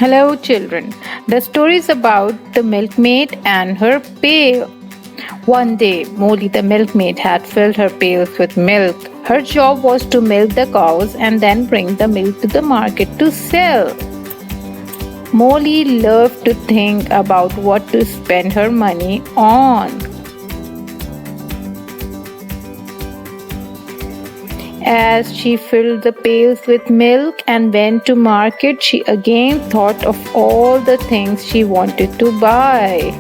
Hello, children. The story is about the milkmaid and her pail. One day, Molly the milkmaid had filled her pails with milk. Her job was to milk the cows and then bring the milk to the market to sell. Molly loved to think about what to spend her money on. As she filled the pails with milk and went to market, she again thought of all the things she wanted to buy.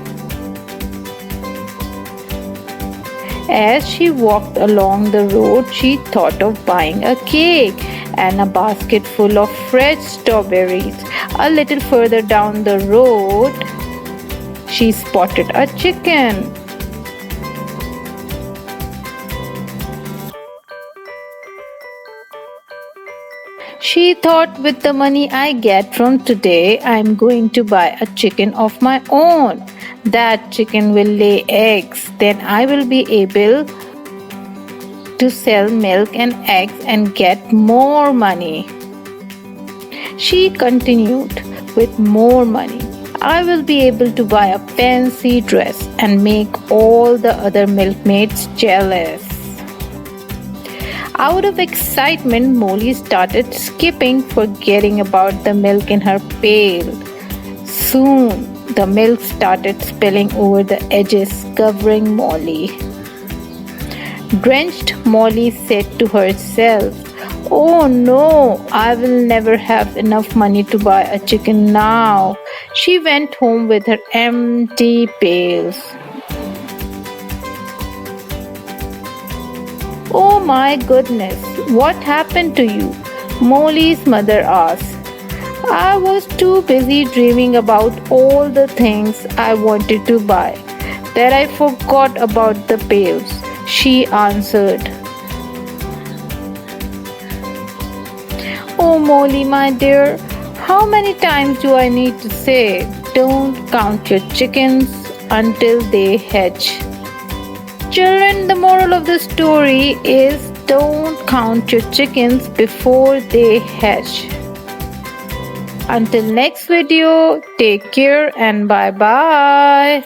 As she walked along the road, she thought of buying a cake and a basket full of fresh strawberries. A little further down the road, she spotted a chicken. She thought, with the money I get from today, I'm going to buy a chicken of my own. That chicken will lay eggs. Then I will be able to sell milk and eggs and get more money. She continued, with more money, I will be able to buy a fancy dress and make all the other milkmaids jealous. Out of excitement, Molly started skipping, forgetting about the milk in her pail. Soon, the milk started spilling over the edges, covering Molly. Drenched, Molly said to herself, "Oh no, I will never have enough money to buy a chicken now." She went home with her empty pails. "Oh my goodness, what happened to you?" Molly's mother asked. "I was too busy dreaming about all the things I wanted to buy that I forgot about the pails," she answered. "Oh Molly, my dear, how many times do I need to say, don't count your chickens until they hatch?" Children, the moral of the story is don't count your chickens before they hatch. Until next video, take care and bye bye.